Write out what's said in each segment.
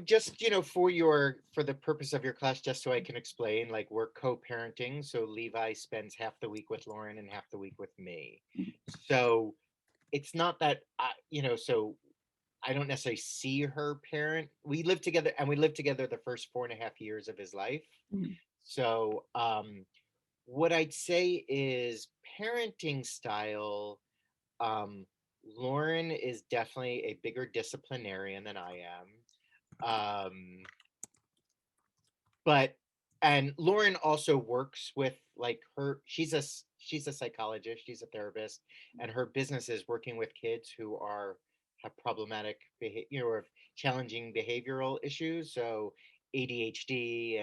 just, for the purpose of your class, just so I can explain, like we're co-parenting. So Levi spends half the week with Lauren and half the week with me. So it's not that so I don't necessarily see her parent. We live together, and we lived together the first 4.5 years of his life. Mhm. So what I'd say is parenting style. Um, Lauren is definitely a bigger disciplinarian than I am. But and Lauren also works with like she's a psychologist, she's a therapist, and her business is working with kids who are have problematic behavior or challenging behavioral issues, so ADHD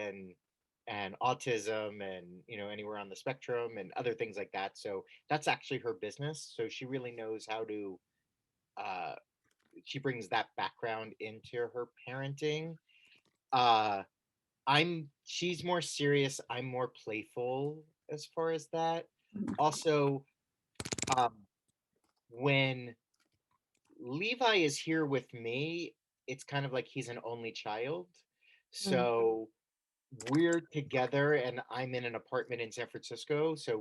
and autism and anywhere on the spectrum and other things like that. So that's actually her business. So she really knows how to uh she brings that background into her parenting. Uh she's more serious, I'm more playful as far as that. Mhm. Also, um when Levi is here with me, it's kind of like he's an only child. Mm. So we're together and I'm in an apartment in San Francisco, so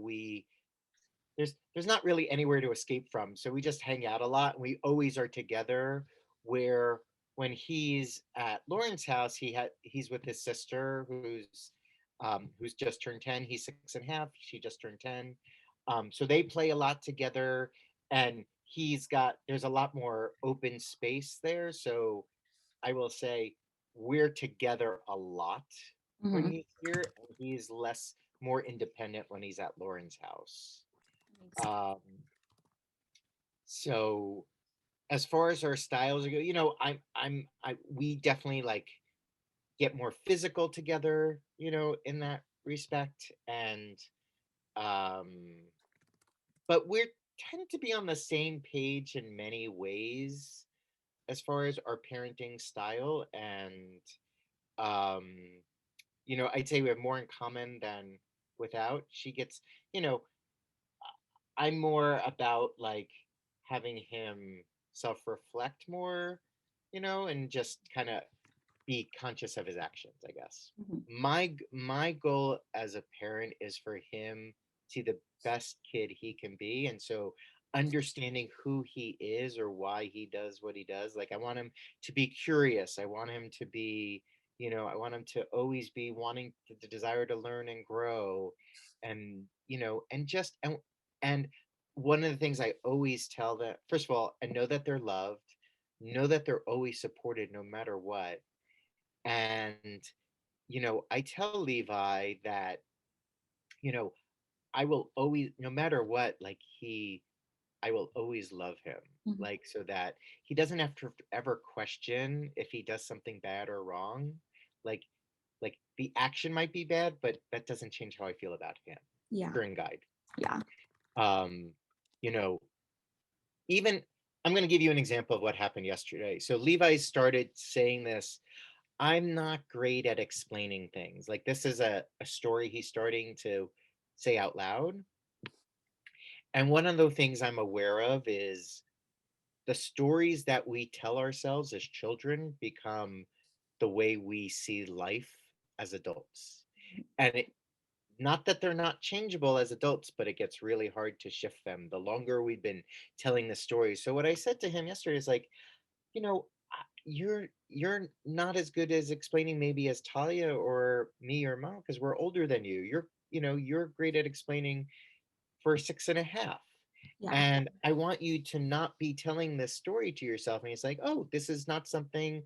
there's not really anywhere to escape from. So we just hang out a lot. We always are together. Where when he's at Lauren's house, he's with his sister who's just turned 10. He's 6.5. She just turned 10. So they play a lot together, and there's a lot more open space there. So I will say we're together a lot when Mhm. he's here, and he's more independent when he's at Lauren's house. Makes sense. Um, so as far as our styles go, we definitely like get more physical together, in that respect. And um, but we're tend to be on the same page in many ways as far as our parenting style. And um, I'd say we have more in common than without. You know, I'm more about like having him self-reflect more, and just kind of be conscious of his actions, I guess. Mhm. My goal as a parent is for him to be the best kid he can be, and so understanding who he is or why he does what he does. Like I want him to be curious. I want him to be, I want him to always be wanting the desire to learn and grow, and and one of the things I always tell them, first of all, and know that they're loved, know that they're always supported no matter what. And I tell Levi that you know I will always, no matter what, like I will always love him, Mhm. like so that he doesn't have to ever question if he does something bad or wrong. like the action might be bad, but that doesn't change how I feel about him. Yeah. Current guide. Yeah. um you know Even, I'm going to give you an example of what happened yesterday. So Levi started saying this: I'm not great at explaining things. Like this is a story he's starting to say out loud. And one of the things I'm aware of is the stories that we tell ourselves as children become the way we see life as adults. And not that they're not changeable as adults, but it gets really hard to shift them the longer we've been telling the story. So what I said to him yesterday is like, you're not as good as explaining maybe as Talia or me or Mom, because we're older than you. You're great at explaining for 6.5. Yeah. And I want you to not be telling this story to yourself. And he's like, oh, this is not something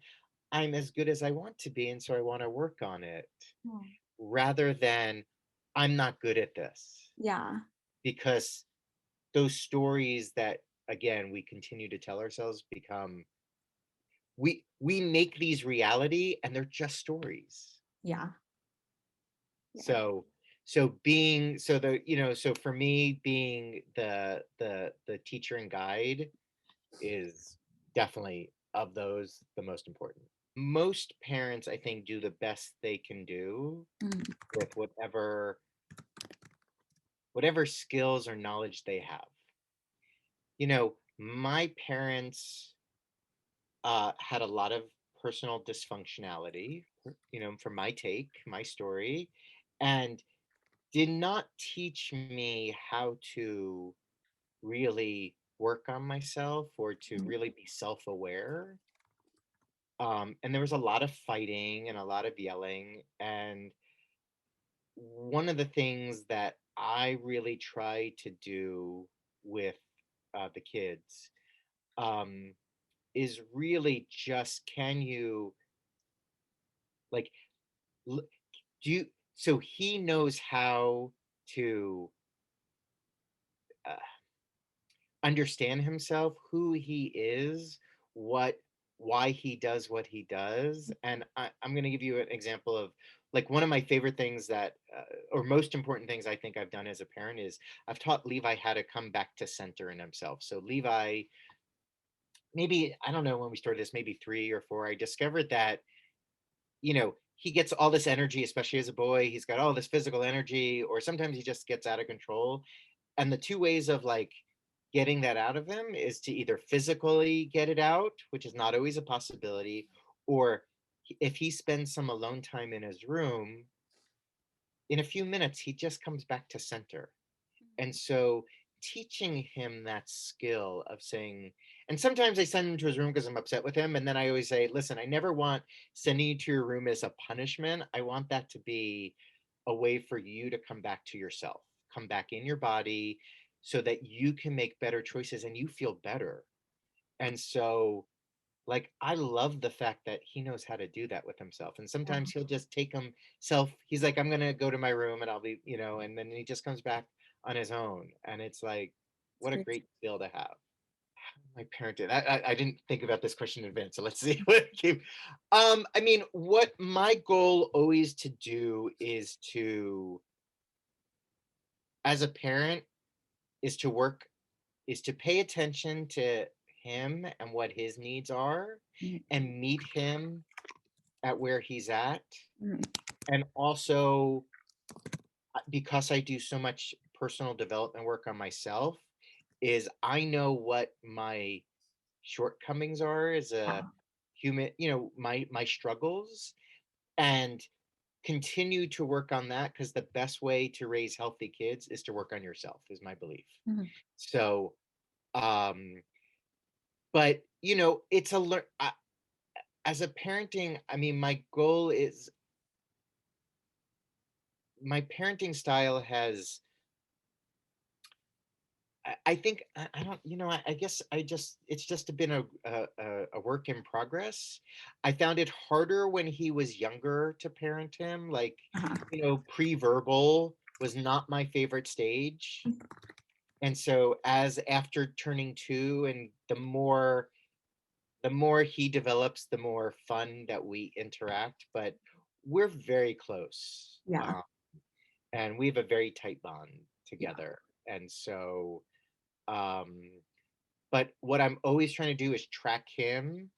I'm as good as I want to be. And so I want to work on it, Oh. rather than I'm not good at this. Yeah. Because those stories that, again, we continue to tell ourselves become, we make these reality, and they're just stories. Yeah. Yeah. So so for me, being the teacher and guide is definitely, of those, the most important. Most parents, I think, do the best they can do Mm. with whatever skills or knowledge they have. My parents had a lot of personal dysfunctionality, from my take, my story, and did not teach me how to really work on myself or to Mhm. really be self-aware. And there was a lot of fighting and a lot of yelling. And one of the things that I really try to do with the kids um, is really just can you like l- do you so he knows how to uh, understand himself, who he is, what why he does what he does. And I'm going to give you an example of like one of my favorite things that or most important things I think I've done as a parent is I've taught Levi how to come back to center in himself. So Levi, maybe I don't know when we started this, maybe 3 or 4, I discovered that he gets all this energy, especially as a boy. He's got all this physical energy, or sometimes he just gets out of control. And the two ways of like getting that out of him is to either physically get it out, which is not always a possibility, or if he spends some alone time in his room, in a few minutes, he just comes back to center. And so teaching him that skill of saying, and sometimes I send him to his room because I'm upset with him. And then I always say, listen, I never want sending you to your room as a punishment. I want that to be a way for you to come back to yourself, come back in your body so that you can make better choices and you feel better. And so like I love the fact that he knows how to do that with himself. And sometimes Wow. he'll just take himself, he's like, I'm gonna go to my room and I'll be, and then he just comes back on his own. And it's like, It's what a great. great skill to have. My parent did. I didn't think about this question in advance, so let's see what it came. I mean, what my goal always to do is to, as a parent, is to work, is to pay attention to him and what his needs are Mhm. and meet him at where he's at. Mhm. And also, because I do so much personal development work on myself, is I know what my shortcomings are as a Wow. human, my struggles, and continue to work on that because the best way to raise healthy kids is to work on yourself, is my belief. Mhm. So, but it's a learn. As a parenting, I mean, my parenting style has I think I don't I guess it's just been a work in progress. I found it harder when he was younger to parent him. Like, Uh-huh. pre-verbal was not my favorite stage. And so as after turning 2 and the more he develops, the more fun that we interact, but we're very close. Yeah. And we have a very tight bond Yeah. together. And so um but what I'm always trying to do is track him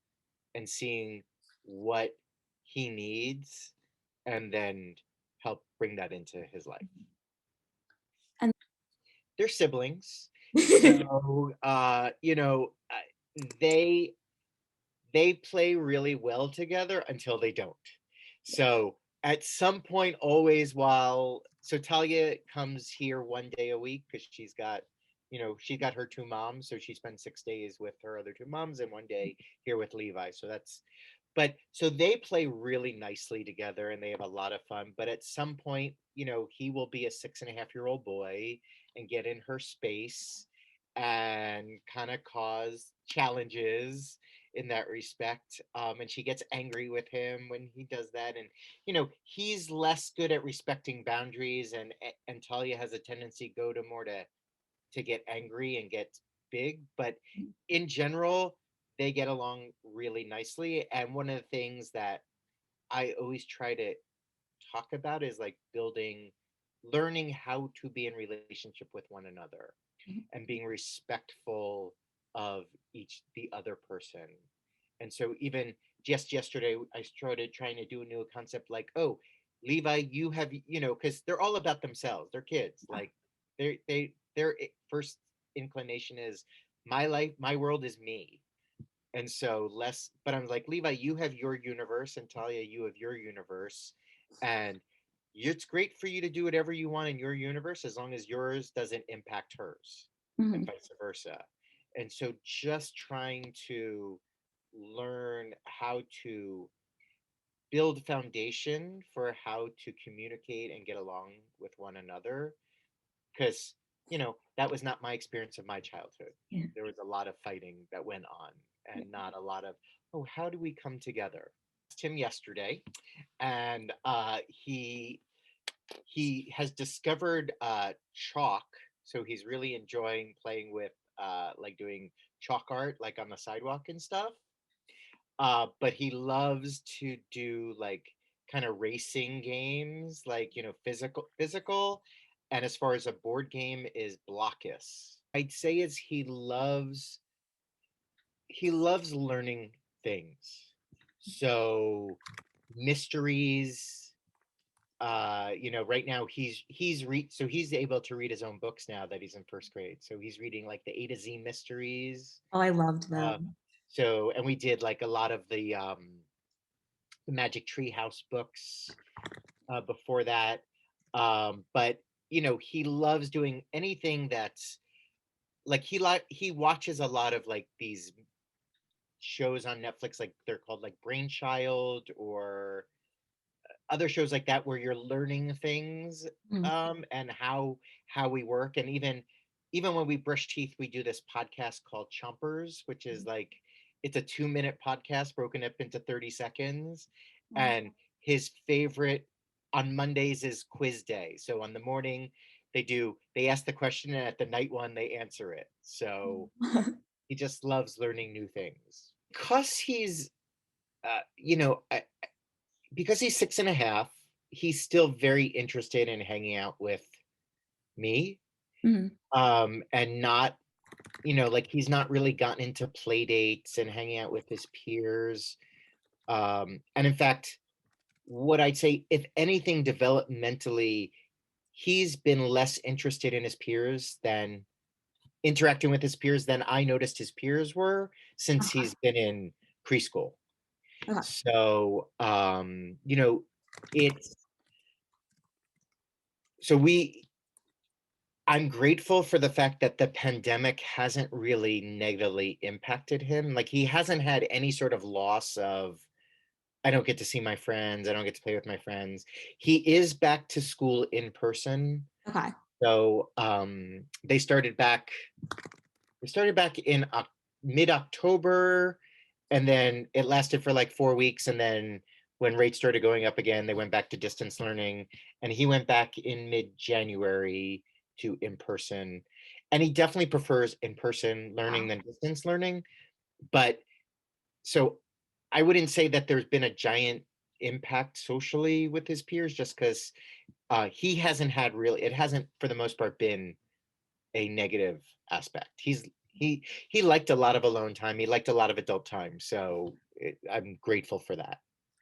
and seeing what he needs and then help bring that into his life. And They're siblings. So, they they play really well together until they don't. So, at some point always while so Talia comes here 1 day a week because she got her 2 moms, so she spends 6 days with her other 2 moms and 1 day here with Levi. So that's but so they play really nicely together and they have a lot of fun. But at some point, he will be a 6.5-year-old boy and get in her space and kind of cause challenges in that respect. And she gets angry with him when he does that. And, he's less good at respecting boundaries and Talia has a tendency go to more to get angry and get big. But in general, they get along really nicely. And one of the things that I always try to talk about is like learning how to be in relationship with one another Mhm. and being respectful of the other person. And so even just yesterday, I started trying to do a new concept like, oh, Levi, you have, because they're all about themselves. They're kids. Like their first inclination is my life, my world is me. And so less, but I'm like, Levi, you have your universe, and Talia, you have your universe. And it's great for you to do whatever you want in your universe as long as yours doesn't impact hers and Mhm. vice versa. And so just trying to learn how to build foundation for how to communicate and get along with one another, because that was not my experience of my childhood. Yeah. There was a lot of fighting that went on and not a lot of, oh, how do we come together? I asked him yesterday, and he has discovered chalk, so he's really enjoying playing with like doing chalk art like on the sidewalk and stuff. But he loves to do like kind of racing games, like physical. And as far as a board game is Blockus. I'd say is he loves learning things. So mysteries, right now he's able to read his own books now that he's in first grade. So he's reading like the A to Z mysteries. Oh, I loved Uh, them. and we did like a lot of the Magic Tree House books before that. But he loves doing anything that's like he watches a lot of like these shows on Netflix, like they're called like Brainchild or other shows like that where you're learning things, Mhm. and how we work. And even when we brush teeth, we do this podcast called Chompers, which is like it's a 2-minute podcast broken up into 30 seconds. Wow. And his favorite on Mondays is quiz day. So on the morning they ask the question, and at the night one they answer it. So he just loves learning new things because he's uh, you know I, because he's 6.5, he's still very interested in hanging out with me. Mhm. And not, like he's not really gotten into play dates and hanging out with his peers. And in fact, what I'd say, if anything, developmentally, he's been less interested in his peers than interacting with his peers than I noticed his peers were since Okay. he's been in preschool. Okay. So, it's so we I'm grateful for the fact that the pandemic hasn't really negatively impacted him. Like he hasn't had any sort of loss of, I don't get to see my friends, I don't get to play with my friends. He is back to school in person. Okay. So they started back in mid-October, and then it lasted for like 4 weeks, and then when rates started going up again, they went back to distance learning, and he went back in mid-January to in person. And he definitely prefers in person learning Wow. than distance learning. But so I wouldn't say that there's been a giant impact socially with his peers, just because he hasn't had really, it hasn't for the most part been a negative aspect. He liked a lot of alone time. He liked a lot of adult time. So I'm grateful for that.